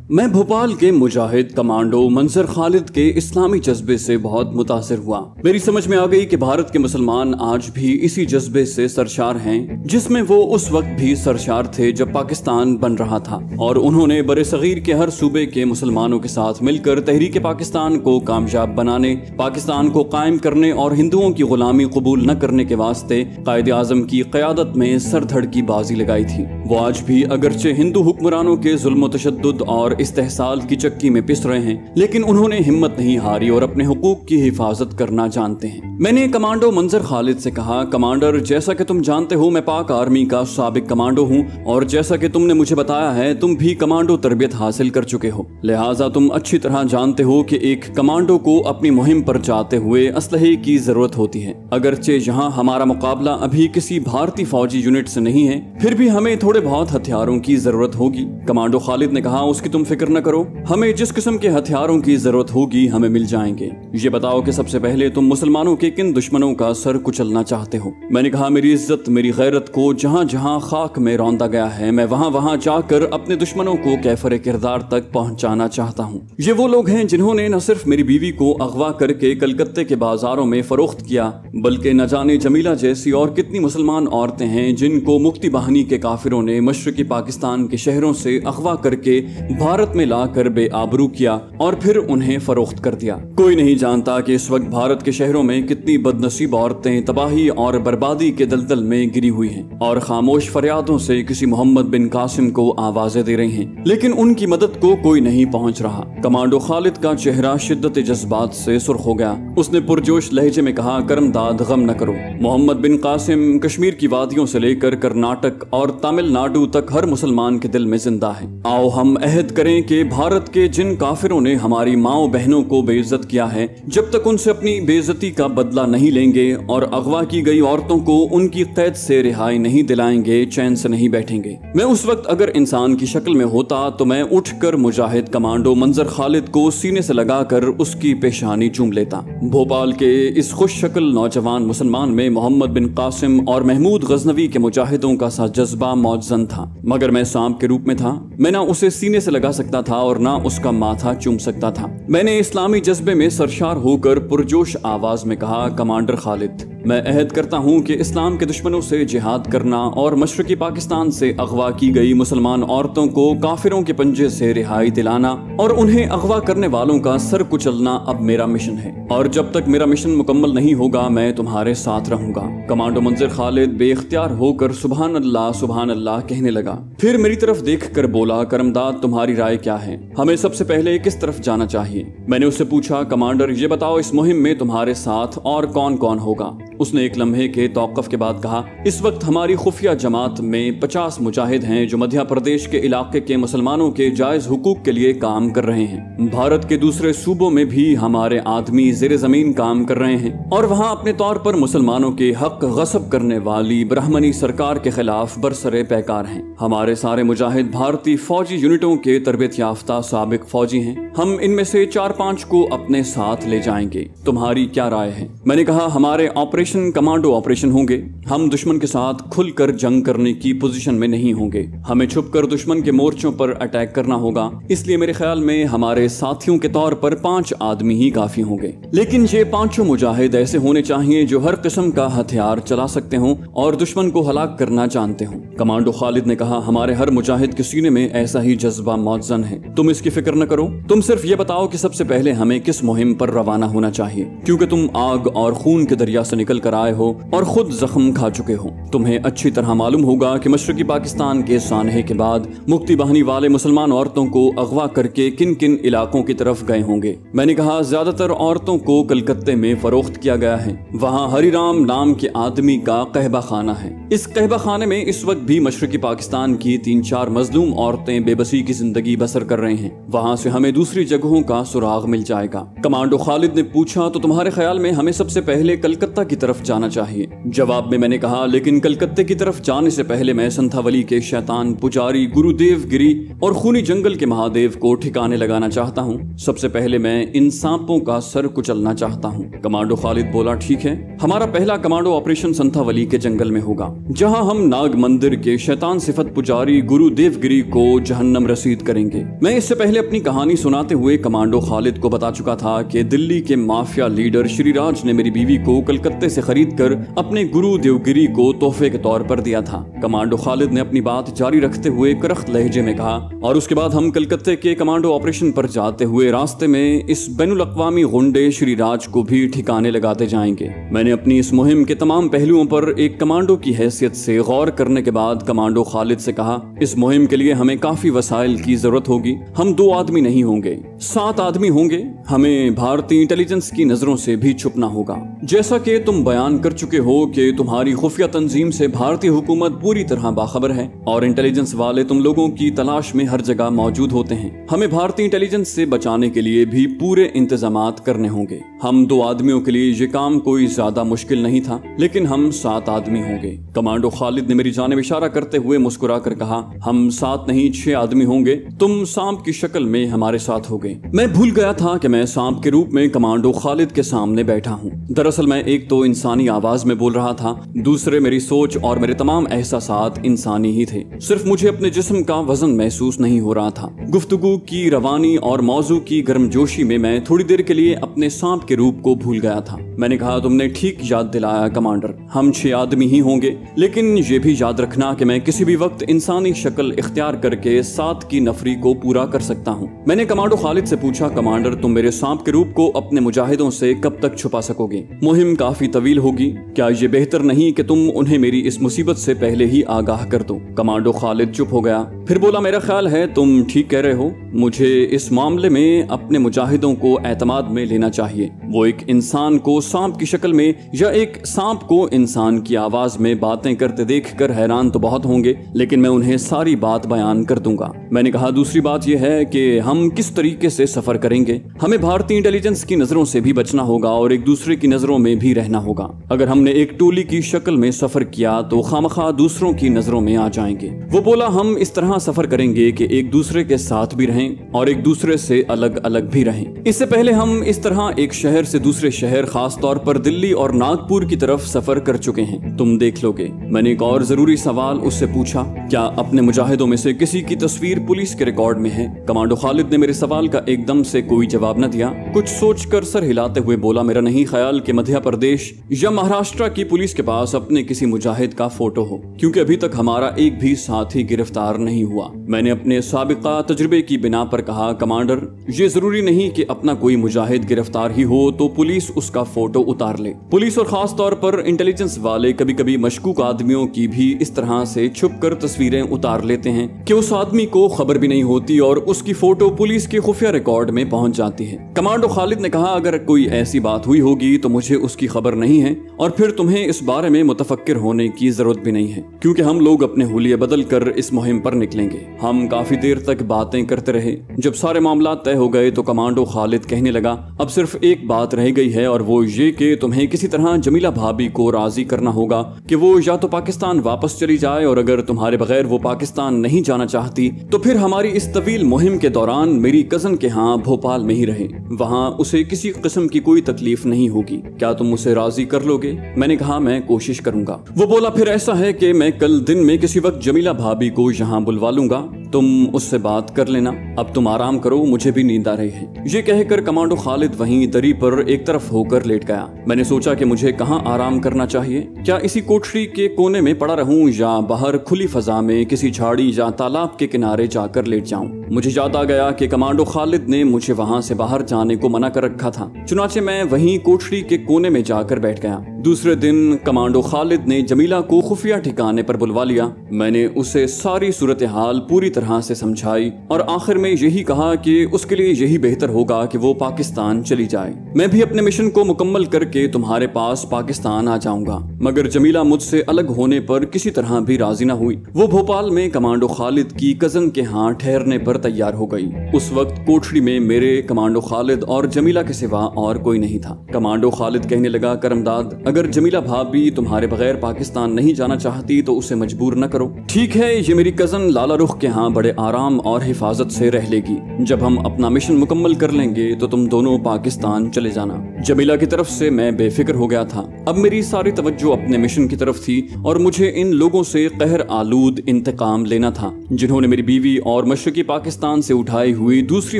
मैं भोपाल के मुजाहिद कमांडो मंजर खालिद के इस्लामी जज्बे से बहुत मुतासिर हुआ। मेरी समझ में आ गई कि भारत के मुसलमान आज भी इसी जज्बे से सरशार हैं जिसमें वो उस वक्त भी सरशार थे जब पाकिस्तान बन रहा था, और उन्होंने बड़े सगीर के हर सूबे के मुसलमानों के साथ मिलकर तहरीक पाकिस्तान को कामयाब बनाने, पाकिस्तान को कायम करने और हिंदुओं की गुलामी कबूल न करने के वास्ते कायद आजम की क़यादत में सरधड़ की बाजी लगाई थी। वो आज भी अगरचे हिंदू हुक्मरानों के जुल्म तशद्दुद और इस्तेहसाल की चक्की में पिस रहे हैं, लेकिन उन्होंने हिम्मत नहीं हारी और अपने हुकूक की हिफाजत करना जानते हैं। मैंने कमांडो मंजर खालिद से कहा, कमांडर, जैसा कि तुम जानते हो मैं पाक आर्मी का साबिक कमांडो हूँ, और जैसा कि तुमने मुझे बताया है तुम भी कमांडो तरबियत हासिल कर चुके हो, लिहाजा तुम अच्छी तरह जानते हो कि एक कमांडो को अपनी मुहिम पर जाते हुए असलहे की जरूरत होती है। अगरचे यहाँ हमारा मुकाबला अभी किसी भारतीय फौजी यूनिट से नहीं है, फिर भी हमें थोड़े बहुत हथियारों की जरूरत होगी। कमांडो खालिद ने कहा, उसकी तुम फिक्र न करो, हमें जिस किस्म के हथियारों की जरूरत होगी हमें मिल जाएंगे। ये बताओ कि सबसे पहले तुम मुसलमानों के किन दुश्मनों का सर कुचलना चाहते हो? मैंने कहा, मेरी इज्जत मेरी गैरत को जहाँ जहाँ खाक में रौंदा गया है मैं वहाँ वहाँ जाकर अपने दुश्मनों को कैफर किरदार तक पहुँचाना चाहता हूँ। ये वो लोग हैं जिन्होंने न सिर्फ मेरी बीवी को अगवा करके कलकत्ते के बाजारों में फरोख्त किया, बल्कि न जाने जमीला जैसी और कितनी मुसलमान औरतें हैं जिनको मुक्ति बाहिनी के काफिरों ने मशरकी पाकिस्तान के शहरों से अगवा करके भारत में लाकर बेआबरू किया और फिर उन्हें फरोख्त कर दिया। कोई नहीं जानता कि इस वक्त भारत के शहरों में कितनी बदनसीब औरतें तबाही और बर्बादी के दलदल में गिरी हुई हैं और खामोश फरियादों से किसी मोहम्मद बिन कासिम को आवाजें दे रही हैं, लेकिन उनकी मदद को कोई नहीं पहुंच रहा। कमांडो खालिद का चेहरा शिद्दत जज्बात से सुर्ख हो गया। उसने पुरजोश लहजे में कहा, करमदाद गम न करो, मोहम्मद बिन कासिम कश्मीर की वादियों से लेकर कर्नाटक और तमिलनाडु तक हर मुसलमान के दिल में जिंदा है। आओ हम अहद करें कि भारत के जिन काफिरों ने हमारी माओ बहनों को बेइज्जत किया है, जब तक उनसे अपनी बेइज्जती का बदला नहीं लेंगे और अगवा की गई औरतों को उनकी कैद से रिहाई नहीं दिलाएंगे, चैन से नहीं बैठेंगे। मैं उस वक्त अगर इंसान की शक्ल में होता तो मैं उठकर मुजाहिद कमांडो मंजर खालिद को सीने से लगाकर उसकी पेशानी चूम लेता। भोपाल के इस खुश शक्ल नौजवान मुसलमान में मोहम्मद बिन कासिम और महमूद गजनवी के मुजाहिदों का सा जज्बा मौजन था, मगर मैं सांप के रूप में था। मैं ना उसे सीने से लगा सकता था और ना उसका माथा चूम सकता था। मैंने इस्लामी जज्बे में सरशार होकर पुरजोश आवाज में कहा, कमांडर खालिद, मैं अहद करता हूँ कि इस्लाम के दुश्मनों से जिहाद करना और मशरकी पाकिस्तान से अगवा की गई मुसलमान औरतों को काफिरों के पंजे से रिहाई दिलाना और उन्हें अगवा करने वालों का सर कुचलना अब मेरा मिशन है, और जब तक मेरा मिशन मुकम्मल नहीं होगा मैं तुम्हारे साथ रहूंगा। कमांडो मंजर खालिद बेइख्तियार होकर सुभान अल्लाह कहने लगा। फिर मेरी तरफ देख कर बोला, करमदाद, तुम्हारी राय क्या है? हमें सबसे पहले किस तरफ जाना चाहिए? मैंने उससे पूछा, कमांडर ये बताओ इस मुहिम में तुम्हारे साथ और कौन कौन होगा? उसने एक लम्हे के तौक़ुफ़ के बाद कहा, इस वक्त हमारी खुफिया जमात में 50 मुजाहिद हैं जो मध्य प्रदेश के इलाके के मुसलमानों के जायज हुकूक के लिए काम कर रहे हैं। भारत के दूसरे सूबों में भी हमारे आदमी ज़ेरे ज़मीन काम कर रहे हैं और वहाँ अपने तौर पर मुसलमानों के हक गसब करने वाली ब्राह्मणी सरकार के खिलाफ बरसरे पैकार हैं। हमारे सारे मुजाहिद भारतीय फौजी यूनिटों के तरबियत याफ्ता साबिक फौजी हैं। हम इनमें से 4-5 को अपने साथ ले जाएंगे। तुम्हारी क्या राय है? मैंने कहा, हमारे ऑपरेशन कमांडो ऑपरेशन होंगे। हम दुश्मन के साथ खुलकर जंग करने की पोजीशन में नहीं होंगे। हमें छुपकर दुश्मन के मोर्चों पर अटैक करना होगा, इसलिए मेरे ख्याल में हमारे साथियों के तौर पर 5 आदमी ही काफी होंगे। लेकिन ये 5 मुजाहिद ऐसे होने चाहिए जो हर किस्म का हथियार चला सकते हों और दुश्मन को हलाक करना जानते हों। कमांडो खालिद ने कहा, हमारे हर मुजाहिद के सीने में ऐसा ही जज्बा मौजन है। तुम इसकी फिक्र न करो, तुम सिर्फ ये बताओ कि सबसे पहले हमें किस मुहिम पर रवाना होना चाहिए, क्योंकि तुम आग और खून के दरिया से निकल कर आए हो और खुद जख्म खा चुके हो। तुम्हें अच्छी तरह मालूम होगा कि मशरकी पाकिस्तान के सानहे के बाद मुक्ति बाहिनी वाले मुसलमान औरतों को अगवा करके किन किन इलाकों की तरफ गए होंगे। मैंने कहा, ज्यादातर औरतों को कलकत्ते में फरोख्त किया गया है। वहाँ हरिराम नाम के आदमी का कहबा खाना है। इस कहबा खाने में इस वक्त भी मशरकी पाकिस्तान की 3-4 मजलूम औरतें बेबसी की जिंदगी बसर कर रहे हैं। वहाँ से हमें दूसरी दूसरी जगहों का सुराग मिल जाएगा। कमांडो खालिद ने पूछा, तो तुम्हारे ख्याल में हमें सबसे पहले कलकत्ता की तरफ जाना चाहिए? जवाब में मैंने कहा, लेकिन कलकत्ते की तरफ जाने से पहले मैं संथावली के शैतान पुजारी गुरुदेव गिरी और खूनी जंगल के महादेव को ठिकाने लगाना चाहता हूँ। सबसे पहले मैं इन सांपों का सर कुचलना चाहता हूँ। कमांडो खालिद बोला, ठीक है, हमारा पहला कमांडो ऑपरेशन संथावली के जंगल में होगा, जहाँ हम नाग मंदिर के शैतान सिफत पुजारी गुरुदेव गिरी को जहन्नम रसीद करेंगे। मैं इससे पहले अपनी कहानी सुनाते हुए कमांडो खालिद को बता चुका था कि दिल्ली के माफिया लीडर श्रीराज ने मेरी बीवी को कलकत्ते से खरीद कर अपने गुरु देवगिरी को तोहफे के तौर पर दिया था। कमांडो खालिद ने अपनी बात जारी रखते हुए करख्त लहजे में कहा, और उसके बाद हम कलकत्ते के कमांडो ऑपरेशन पर जाते हुए रास्ते में इस बैनुल अक़वामी गुंडे श्रीराज को भी ठिकाने लगाते जाएंगे। मैंने अपनी इस मुहिम के तमाम पहलुओं पर एक कमांडो की हैसियत से गौर करने के बाद कमांडो खालिद से कहा, इस मुहिम के लिए हमें काफी वसाइल की जरूरत होगी। हम 2 आदमी नहीं होंगे, 7 आदमी होंगे। हमें भारतीय इंटेलिजेंस की नजरों से भी छुपना होगा। जैसा कि तुम बयान कर चुके हो कि तुम्हारी खुफिया तंजीम से भारतीय हुकूमत पूरी तरह बाखबर है और इंटेलिजेंस वाले तुम लोगों की तलाश में हर जगह मौजूद होते हैं। हमें भारतीय इंटेलिजेंस से बचाने के लिए भी पूरे इंतजामात करने होंगे। हम 2 आदमियों के लिए ये काम कोई ज्यादा मुश्किल नहीं था, लेकिन हम 7 आदमी होंगे। कमांडो खालिद ने मेरी जानिब इशारा करते हुए मुस्कुरा कर कहा, हम 7 नहीं 6 आदमी होंगे। तुम सांप की शक्ल में हमारे साथ होगे। मैं भूल गया था कि मैं सांप के रूप में कमांडो खालिद के सामने बैठा हूँ। दरअसल मैं एक तो इंसानी आवाज में बोल रहा था, दूसरे मेरी सोच और मेरे तमाम एहसासात इंसानी ही थे। सिर्फ मुझे अपने जिस्म का वजन महसूस नहीं हो रहा था। गुफ्तगू की रवानी और मौजू की गर्मजोशी में मैं थोड़ी देर के लिए अपने सांप के रूप को भूल गया था। मैंने कहा, तुमने ठीक याद दिलाया कमांडर, हम 6 आदमी ही होंगे, लेकिन ये भी याद रखना कि मैं किसी भी वक्त इंसानी शक्ल इख्तियार करके 7 की नफरी को पूरा कर सकता हूँ। मैंने कमांडो खालिद से पूछा, कमांडर तुम मेरे सांप के रूप को अपने मुजाहिदों से कब तक छुपा सकोगे? मुहिम काफी तवील होगी, क्या ये बेहतर नहीं कि तुम उन्हें मेरी इस मुसीबत से पहले ही आगाह कर दो? कमांडो खालिद चुप हो गया, फिर बोला, मेरा ख्याल है तुम ठीक कह रहे हो। मुझे इस मामले में अपने मुजाहिदों को एतमाद में लेना चाहिए। वो एक इंसान को सांप की शक्ल में या एक सांप को इंसान की आवाज में बातें करते देखकर हैरान तो बहुत होंगे, लेकिन मैं उन्हें सारी बात बयान कर दूंगा। मैंने कहा, दूसरी बात यह है कि हम किस तरीके से सफर करेंगे। हमें भारतीय इंटेलिजेंस की नजरों से भी बचना होगा और एक दूसरे की नजरों में भी रहना होगा। अगर हमने एक टोली की शक्ल में सफर किया तो खामखा दूसरों की नजरों में आ जाएंगे। वो बोला, हम इस तरह सफर करेंगे कि एक दूसरे के साथ भी रहें और एक दूसरे से अलग अलग भी रहें। इससे पहले हम इस तरह एक शहर से दूसरे शहर, खास तौर पर दिल्ली और नागपुर की तरफ सफर कर चुके हैं, तुम देख लोगे। मैंने एक और जरूरी सवाल उससे पूछा, क्या अपने मुजाहिदों में से किसी की तस्वीर पुलिस के रिकॉर्ड में है? कमांडो खालिद ने मेरे सवाल का एकदम से कोई जवाब न दिया। कुछ सोचकर सर हिलाते हुए बोला, मेरा नहीं ख्याल कि मध्य प्रदेश या महाराष्ट्र की पुलिस के पास अपने किसी मुजाहिद का फोटो हो, क्योंकि अभी तक हमारा एक भी साथी गिरफ्तार नहीं हुआ। मैंने अपने साबिका तजुर्बे की बिना पर कहा, कमांडर ये जरूरी नहीं कि अपना कोई मुजाहिद गिरफ्तार ही हो तो पुलिस उसका फोटो उतार ले। पुलिस और खास तौर पर इंटेलिजेंस वाले कभी कभी मशकूक आदमियों की भी इस तरह से छुपकर तस्वीरें उतार लेते हैं कि उस आदमी को खबर भी नहीं होती और उसकी फोटो पुलिस के खुफिया रिकॉर्ड में पहुंच जाती है। कमांडो खालिद ने कहा, अगर कोई ऐसी बात हुई होगी तो मुझे उसकी खबर नहीं है और फिर तुम्हें इस बारे में मुतफक्किर होने की जरूरत भी नहीं है, क्योंकि हम लोग अपने हुलिये बदल कर इस मुहिम पर निकलेंगे। हम काफी देर तक बातें करते रहे। जब सारे मामला तय हो गए तो कमांडो खालिद कहने लगा, अब सिर्फ एक बात रह गई है और वो ये कि तुम्हें किसी तरह जमीला भाभी को राजी करना होगा कि वो या तो पाकिस्तान वापस चली जाए, और अगर तुम्हारे बगैर वो पाकिस्तान नहीं जाना चाहती तो फिर हमारी इस तवील मुहिम के दौरान मेरी कजन के यहाँ भोपाल में ही रहे। वहाँ उसे किसी किस्म की कोई तकलीफ नहीं होगी। क्या तुम उसे राजी कर लोगे? मैंने कहा, मैं कोशिश करूंगा। वो बोला, फिर ऐसा है कि मैं कल दिन में किसी वक्त जमीला भाभी को यहाँ बुलवा लूंगा, तुम उससे बात कर लेना। अब तुम आराम करो, मुझे भी नींद आ रही है। ये कहकर कमांडो खालिद वहीं दरी पर एक तरफ होकर लेट गया। मैंने सोचा कि मुझे कहाँ आराम करना चाहिए। क्या इसी कोठरी के कोने में पड़ा रहूं या बाहर खुली फजा में किसी झाड़ी या तालाब के किनारे जाकर लेट जाऊं? मुझे याद आ गया कि कमांडो खालिद ने मुझे वहां से बाहर जाने को मना कर रखा था। चुनाचे मैं वहीं कोठरी के कोने में जाकर बैठ गया। दूसरे दिन कमांडो खालिद ने जमीला को खुफिया ठिकाने पर बुलवा लिया। मैंने उसे सारी सूरत हाल पूरी तरह से समझाई और आखिर में यही कहा कि उसके लिए यही बेहतर होगा कि वो पाकिस्तान चली जाए। मैं भी अपने मिशन को मुकम्मल करके तुम्हारे पास पाकिस्तान आ जाऊंगा। मगर जमीला मुझसे अलग होने पर किसी तरह भी राजी न हुई। वो भोपाल में कमांडो खालिद की कजन के यहाँ ठहरने पर तैयार हो गई। उस वक्त कोठरी में मेरे, कमांडो खालिद और जमीला के सिवा और कोई नहीं था। कमांडो खालिद कहने लगा, करमदाद, अगर जमीला भाभी तुम्हारे बगैर पाकिस्तान नहीं जाना चाहती तो उसे मजबूर न करो। ठीक है, ये मेरी कजन लाला रुख के यहाँ बड़े आराम और हिफाजत से रह लेगी। जब हम अपना मिशन मुकम्मल कर लेंगे तो तुम दोनों पाकिस्तान चले जाना। जमीला की तरफ से मैं बेफिक्र हो गया था। अब मेरी सारी तवज्जो अपने मिशन की तरफ थी और मुझे इन लोगों से कहर आलूद इंतकाम लेना था जिन्होंने मेरी बीवी और मशरकी पाकिस्तान से उठाई हुई दूसरी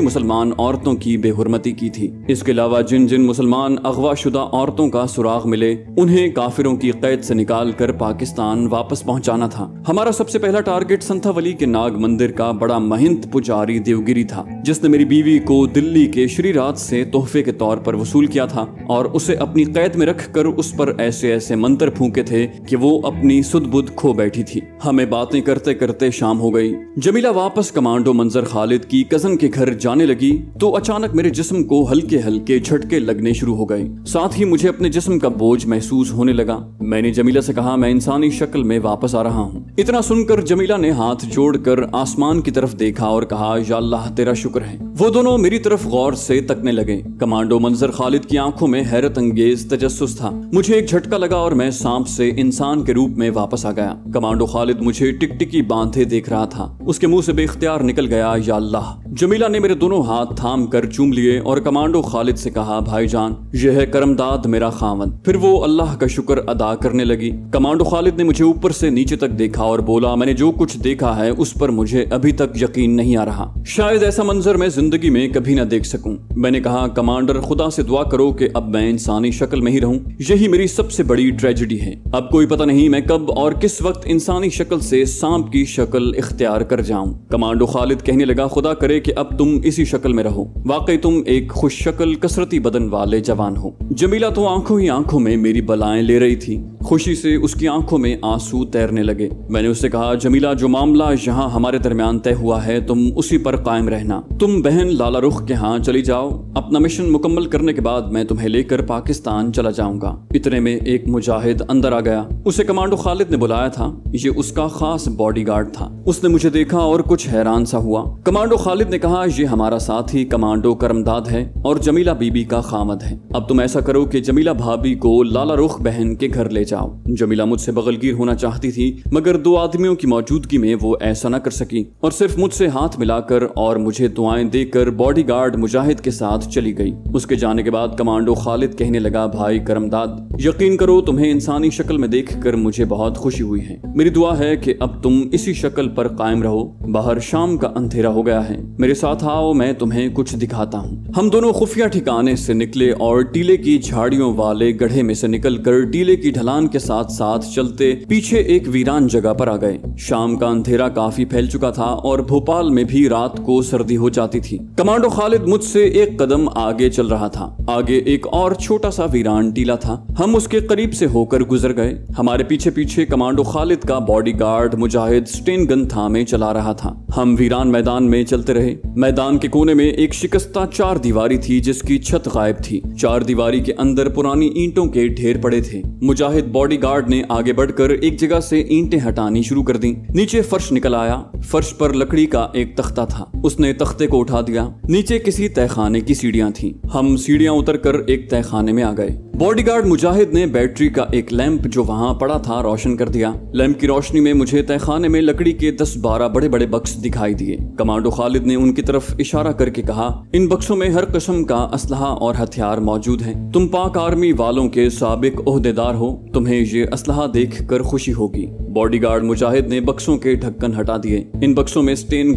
मुसलमान औरतों की बेहुरमती की थी। इसके अलावा जिन जिन मुसलमान अगवा शुदा औरतों का सुराग मिले उन्हें काफिरों की कैद से निकाल कर पाकिस्तान वापस पहुंचाना था। हमारा सबसे पहला टारगेट संथावली के नाग मंदिर का बड़ा महंत पुजारी देवगिरी था, जिसने मेरी बीवी को दिल्ली के श्रीराज से तोहफे के तौर पर वसूल किया था और उसे अपनी कैद में रखकर उस पर ऐसे ऐसे मंत्र फूंके थे कि वो अपनी सुध-बुध खो बैठी थी। हमें बातें करते करते शाम हो गई। जमीला वापस कमांडो मंजर खालिद की कजन के घर जाने लगी तो अचानक मेरे जिस्म को हल्के हल्के झटके लगने शुरू हो गए। साथ ही मुझे अपने जिस्म का बोझ महसूस होने लगा। मैंने जमीला से कहा, मैं इंसानी शक्ल में वापस आ रहा हूँ। इतना सुनकर जमीला ने हाथ जोड़कर आसमान की तरफ देखा और कहा, या अल्लाह तेरा शुक्र है। वो दोनों मेरी तरफ गौर से तकने लगे। कमांडो मंजर खालिद की आंखों में हैरत अंगेज तजस्सुस था। मुझे एक झटका लगा और मैं सांप से इंसान के रूप में वापस आ गया। कमांडो खालिद मुझे टिकटिकी बांधे देख रहा था। उसके मुंह से बेख्तियार निकल गया, या अल्लाह। जमीला ने मेरे दोनों हाथ थाम कर चूम लिए और कमांडो खालिद से कहा, भाईजान, यह है करमदाद मेरा खामद। फिर वो अल्लाह का शुक्र अदा करने लगी। कमांडो खालिद ने मुझे ऊपर से नीचे तक देखा और बोला, मैंने जो कुछ देखा है उस पर मुझे अभी तक यकीन नहीं आ रहा। शायद ऐसा मंजर मैं जिंदगी में कभी न देख सकूं। मैंने कहा, कमांडर, खुदा से दुआ करो कि अब मैं इंसानी शक्ल में ही रहूं। यही मेरी सबसे बड़ी ट्रेजेडी है। अब कोई पता नहीं मैं कब और किस वक्त इंसानी शक्ल से सांप की शक्ल इख्तियार कर जाऊं। कमांडो खालिद कहने लगा, खुदा करे कि अब तुम इसी शक्ल में रहो। वाकई तुम एक खुश शक्ल कसरती बदन वाले जवान हो। जमीला तो आंखों ही आंखों में मेरी बलाएं ले रही थी। खुशी से उसकी आंखों में आंसू तैरने लगे। मैंने उससे कहा, जमीला, जो मामला यहाँ हमारे दरमियान तय हुआ है तुम उसी पर कायम रहना। तुम बहन लाला रुख के यहाँ चली जाओ। अपना मिशन मुकम्मल करने के बाद मैं तुम्हें लेकर पाकिस्तान चला जाऊंगा। इतने में एक मुजाहिद अंदर आ गया। उसे कमांडो खालिद ने बुलाया था। ये उसका खास बॉडीगार्ड था। उसने मुझे देखा और कुछ हैरान सा हुआ। कमांडो खालिद ने कहा, ये हमारा साथी कमांडो करमदाद है और जमीला बीबी का खामद है। अब तुम ऐसा करो कि जमीला भाभी को लाला रुख बहन के घर ले जाओ। जमीला मुझसे बगलगीर होना चाहती थी मगर दो आदमियों की मौजूदगी में वो ऐसा न कर सकी और सिर्फ मुझसे हाथ मिलाकर और मुझे दुआएं देकर बॉडीगार्ड मुजाहिद के साथ चली गई। उसके जाने के बाद कमांडो खालिद कहने लगा, भाई करमदाद, यकीन करो तुम्हें इंसानी शक्ल में देखकर मुझे बहुत खुशी हुई है। मेरी दुआ है कि अब तुम इसी शक्ल पर कायम रहो। बाहर शाम का अंधेरा हो गया है। मेरे साथ आओ, मैं तुम्हें कुछ दिखाता हूँ। हम दोनों खुफिया ठिकाने से निकले और टीले की झाड़ियों वाले गड्ढे में से निकलकर टीले की ढलान के साथ साथ चलते पीछे एक वीरान जगह पर आ गए। शाम का अंधेरा काफी फैल चुका था और भोपाल में भी रात को सर्दी हो जाती थी। कमांडो खालिद मुझसे एक कदम आगे चल रहा था। आगे एक और छोटा सा वीरान टीला था। हम उसके करीब से होकर गुजर गए। हमारे पीछे पीछे कमांडो खालिद का बॉडीगार्ड मुजाहिद स्टेन गन थामे चला रहा था। हम वीरान मैदान में चलते रहे। मैदान के कोने में एक शिकस्ता चार दीवारी थी जिसकी छत गायब थी। चार दीवारी के अंदर पुरानी ईंटों के ढेर पड़े थे। मुजाहिद बॉडीगार्ड ने आगे बढ़कर एक जगह से ईंटें हटानी शुरू कर दी। नीचे फर्श निकल आया। फर्श पर लकड़ी का एक तख्ता था। उसने तख्ते को उठा दिया। नीचे किसी तहखाने की सीढ़ियां थीं। हम सीढ़ियां उतरकर एक तहखाने में आ गए। बॉडीगार्ड मुजाहिद ने बैटरी का एक लैंप जो वहां पड़ा था रोशन कर दिया। लैंप की रोशनी में मुझे तहखाने में लकड़ी के 10-12 बड़े बड़े बक्स दिखाई दिए। कमांडो खालिद ने उनकी तरफ इशारा करके कहा, इन बक्सों में हर किस्म का असलहा और हथियार मौजूद है। तुम पाक आर्मी वालों के साबिक ओहदेदार हो, तुम्हें ये असलहा देख कर खुशी होगी। बॉडीगार्ड मुजाहिद ने बक्सों के ढक्कन हटा दिए। इन बक्सों में स्टेन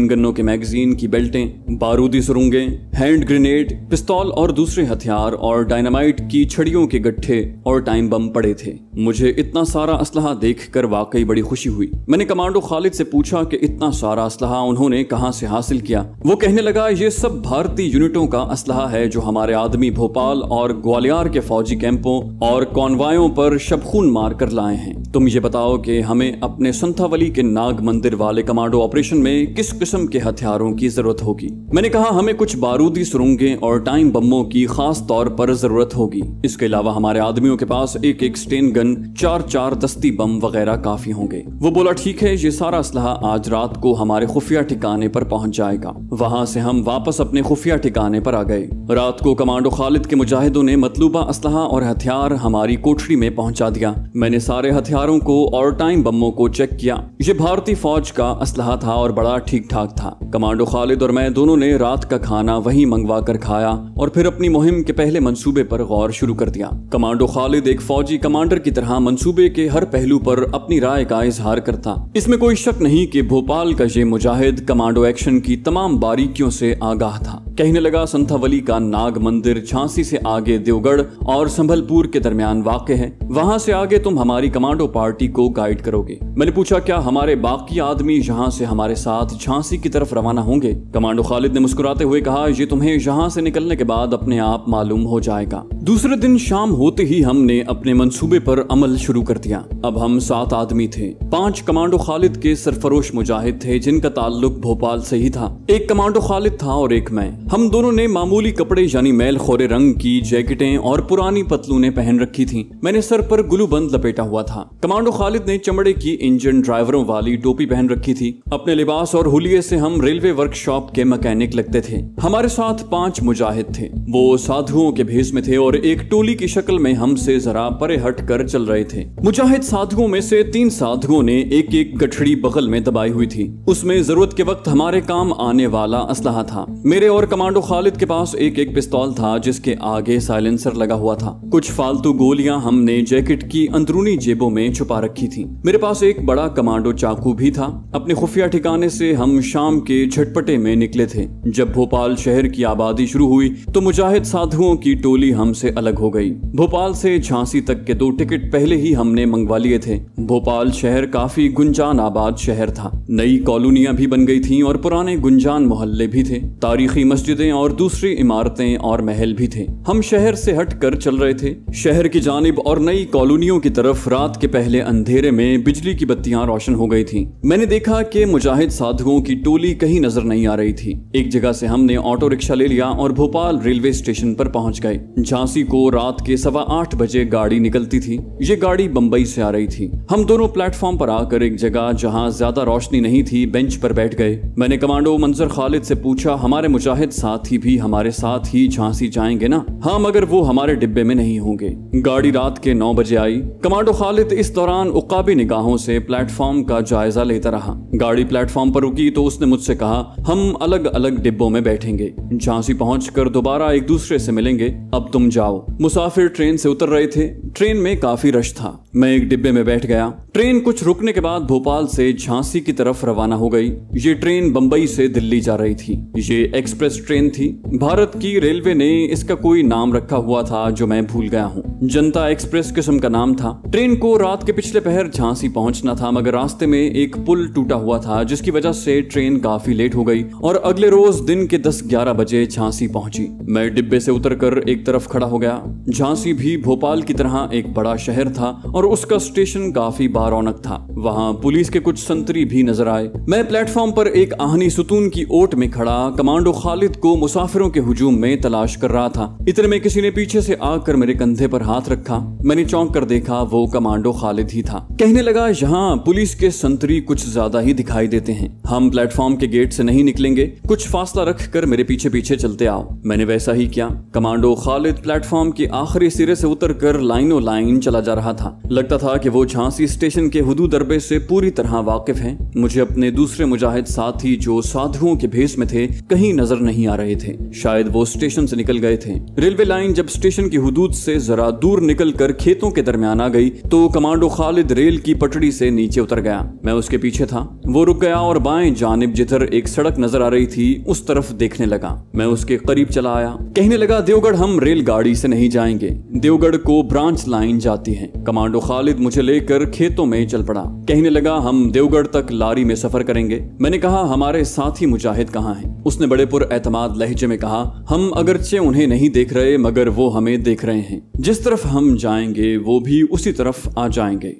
गन्नों के मैगजीन की बेल्टें, बारूदी सुरंगें, हैंड ग्रेनेड, पिस्तौल और दूसरे हथियार और डायनामाइट की छड़ियों के गट्ठे और टाइम बम पड़े थे। मुझे इतना सारा असलहा देखकर वाकई बड़ी खुशी हुई। मैंने कमांडो खालिद से पूछा कि इतना सारा असलहा उन्होंने कहां से हासिल किया। वो कहने लगा, ये सब भारतीय यूनिटों का असलहा है जो हमारे आदमी भोपाल और ग्वालियर के फौजी कैंपों और कॉन्वायों पर शबखून मार कर लाए हैं। तुम ये बताओ कि हमें अपने संथावली के नाग मंदिर वाले कमांडो ऑपरेशन में किस किस्म के हथियारों की जरूरत होगी। मैंने कहा, हमें कुछ बारूदी सुरंगें और टाइम बमों की खास तौर पर जरूरत होगी। इसके अलावा हमारे आदमियों के पास एक एक स्टेन गन, 4 दस्ती बम वगैरह काफी होंगे। वो बोला, ठीक है, ये सारा असलहा आज रात को हमारे खुफिया ठिकाने पर पहुंच जाएगा। वहां से हम वापस अपने खुफिया ठिकाने पर आ गए। रात को कमांडो खालिद के मुजाहिदों ने मतलूबा असलहा और हथियार हमारी कोठरी में पहुंचा दिया। मैंने सारे हथियारों को और टाइम बमों को चेक किया। ये भारतीय फौज का असलहा था और बड़ा ठीक ठाक था। कमांडो खालिद और मैं दोनों ने रात का खाना वहीं मंगवा कर खाया और फिर अपनी मुहिम के पहले मंसूबे पर गौर शुरू कर दिया। कमांडो खालिद एक फौजी कमांडर की तरह मंसूबे के हर पहलू पर अपनी राय का इजहार करता। इसमें कोई शक नहीं कि भोपाल का ये मुजाहिद कमांडो एक्शन की तमाम बारीकियों से आगाह था। कहने लगा, संथावली का नाग मंदिर झांसी से आगे देवगढ़ और संभलपुर के दरमियान वाक़े है। वहां से आगे तुम हमारी कमांडो पार्टी को गाइड करोगे। मैंने पूछा, क्या हमारे बाकी आदमी यहाँ से हमारे साथ झांसी की तरफ रवाना होंगे? कमांडो खालिद ने मुस्कुराते हुए कहा, ये तुम्हें यहाँ से निकलने के बाद अपने आप मालूम हो जाएगा। दूसरे दिन शाम होते ही हमने अपने मंसूबे पर अमल शुरू कर दिया। अब हम 7 आदमी थे। 5 कमांडो खालिद के सरफरोश मुजाहिद थे जिनका ताल्लुक भोपाल से ही था। एक कमांडो खालिद था और एक मैं। हम दोनों ने मामूली कपड़े यानी मैल खोरे रंग की जैकेटें और पुरानी पतलूनें पहन रखी थी। मैंने सर पर गुलूबंद लपेटा हुआ था। कमांडो खालिद ने चमड़े की इंजन ड्राइवरों वाली टोपी पहन रखी थी। अपने लिबास और हुलिये से हम रेलवे वर्कशॉप के मैकेनिक लगते थे। हमारे साथ 5 मुजाहिद थे। वो साधुओं के भेष में थे और एक टोली की शक्ल में हमसे जरा परे हट कर चल रहे थे। मुजाहिद साधुओं में से 3 साधुओं ने एक एक गठड़ी बगल में दबाई हुई थी। उसमें जरूरत के वक्त हमारे काम आने वाला असलहा था। मेरे और कमांडो खालिद के पास एक एक पिस्तौल था जिसके आगे साइलेंसर लगा हुआ था। कुछ फालतू गोलियां हमने जैकेट की अंदरूनी जेबों में छुपा रखी थी। मेरे पास एक बड़ा कमांडो चाकू भी था। अपने खुफिया ठिकाने से हम शाम के झटपटे में निकले थे। जब भोपाल शहर की आबादी शुरू हुई तो मुजाहिद साधुओं की टोली हमसे अलग हो गई। भोपाल से झांसी तक के 2 टिकट पहले ही हमने मंगवा लिए थे। भोपाल शहर काफी गुंजान आबाद शहर था। नई कॉलोनियां भी बन गई थीं और पुराने गुंजान मोहल्ले भी थे। तारीखी मस्जिदें और दूसरी इमारतें और महल भी थे। हम शहर से हटकर चल रहे थे, शहर की जानिब और नई कॉलोनियों की तरफ। रात के पहले अंधेरे में बिजली की बत्तियां रोशन हो गई थीं। मैंने देखा कि मुजाहिद साधुओं की टोली कहीं नजर नहीं आ रही थी। एक जगह से हमने ऑटो रिक्शा ले लिया और भोपाल रेलवे स्टेशन पर पहुंच गए। झांसी को रात के 8:15 बजे गाड़ी निकलती थी। ये गाड़ी बंबई से आ रही थी। हम दोनों प्लेटफॉर्म पर आकर एक जगह जहां ज्यादा रोशनी नहीं थी बेंच पर बैठ गए। मैंने कमांडो मंजर खालिद से पूछा, हमारे मुजाहिद साथी भी हमारे साथ ही झांसी जाएंगे ना? हाँ, मगर वो हमारे डिब्बे में नहीं होंगे। गाड़ी रात के 9 बजे आई। कमांडो खालिद इस दौरान उकाबी निगाहों से प्लेटफॉर्म का जायजा लेता रहा। गाड़ी प्लेटफॉर्म पर रुकी तो उसने मुझसे कहा, हम अलग अलग डिब्बों में बैठेंगे। झांसी पहुंचकर दोबारा एक दूसरे से मिलेंगे। अब तुम जाओ। मुसाफिर ट्रेन से उतर रहे थे। ट्रेन में काफी रश था। मैं एक डिब्बे में बैठ गया। ट्रेन कुछ रुकने के बाद भोपाल से झांसी की तरफ रवाना हो गई। ये ट्रेन बंबई से दिल्ली जा रही थी। ये एक्सप्रेस ट्रेन थी। भारत की रेलवे ने इसका कोई नाम रखा हुआ था जो मैं भूल गया हूँ। जनता एक्सप्रेस किस्म का नाम था। ट्रेन को रात के पिछले पहर झांसी पहुंचना था, मगर रास्ते में एक पुल टूटा हुआ था जिसकी वजह से ट्रेन काफी लेट हो गई और अगले रोज दिन के 10-11 बजे झांसी पहुंची। मैं डिब्बे से उतरकर एक तरफ खड़ा हो गया। झांसी भी भोपाल की तरह एक बड़ा शहर था और उसका स्टेशन काफी बारौनक था। वहाँ पुलिस के कुछ संतरी भी नजर आए। मैं प्लेटफॉर्म पर एक आहनी सुतून की ओट में खड़ा कमांडो खालिद को मुसाफिरों के हुजूम में तलाश कर रहा था। इतने में किसी ने पीछे से आकर मेरे कंधे पर हाथ रखा। मैंने चौंक कर देखा, वो कमांडो खालिद ही था। कहने लगा, यहाँ पुलिस के संतरी कुछ ज्यादा ही दिखाई देते हैं। हम प्लेटफॉर्म के गेट से नहीं निकलेंगे, कुछ फासला रख कर मेरे पीछे पीछे चलते आओ। मैंने वैसा ही किया। कमांडो खालिद प्लेटफॉर्म के आखिरी सिरे से उतर कर लाइनों लाइन चला जा रहा था। लगता था कि वो झांसी स्टेशन के हुदूद दरबे से पूरी तरह वाकिफ हैं। मुझे अपने दूसरे मुजाहिद साथी जो साधुओं के भेस में थे कहीं नजर नहीं आ रहे थे। शायद वो स्टेशन से निकल गए थे। रेलवे लाइन जब स्टेशन की हुदूद से जरा दूर निकलकर खेतों के दरमियान आ गई तो कमांडो खालिद रेल की पटड़ी से नीचे उतर गया। मैं उसके पीछे था। वो रुक गया और बाएं जानिब जिधर एक सड़क नजर आ रही थी उस तरफ देखने लगा। मैं उसके करीब चला आया। कहने लगा, देवगढ़ हम रेलगाड़ी से नहीं जाएंगे, देवगढ़ को ब्रांच लाइन जाती है। कमांडो खालिद मुझे लेकर खेतों में चल पड़ा। कहने लगा, हम देवगढ़ तक लारी में सफर करेंगे। मैंने कहा, हमारे साथी मुजाहिद कहाँ हैं? उसने बड़े पुरएतमाद लहजे में कहा, हम अगरचे उन्हें नहीं देख रहे मगर वो हमें देख रहे हैं। जिस तरफ हम जाएंगे वो भी उसी तरफ आ जाएंगे।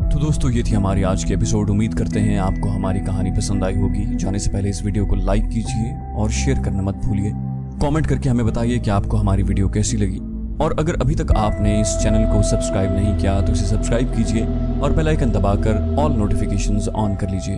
तो दोस्तों, ये थी हमारी आज की एपिसोड। उम्मीद करते हैं आपको हमारी कहानी पसंद आई होगी। जाने से पहले इस वीडियो को लाइक कीजिए और शेयर करना मत भूलिए। कमेंट करके हमें बताइए कि आपको हमारी वीडियो कैसी लगी। और अगर अभी तक आपने इस चैनल को सब्सक्राइब नहीं किया तो इसे सब्सक्राइब कीजिए और बेल आइकन दबाकर ऑल नोटिफिकेशंस ऑन कर लीजिए।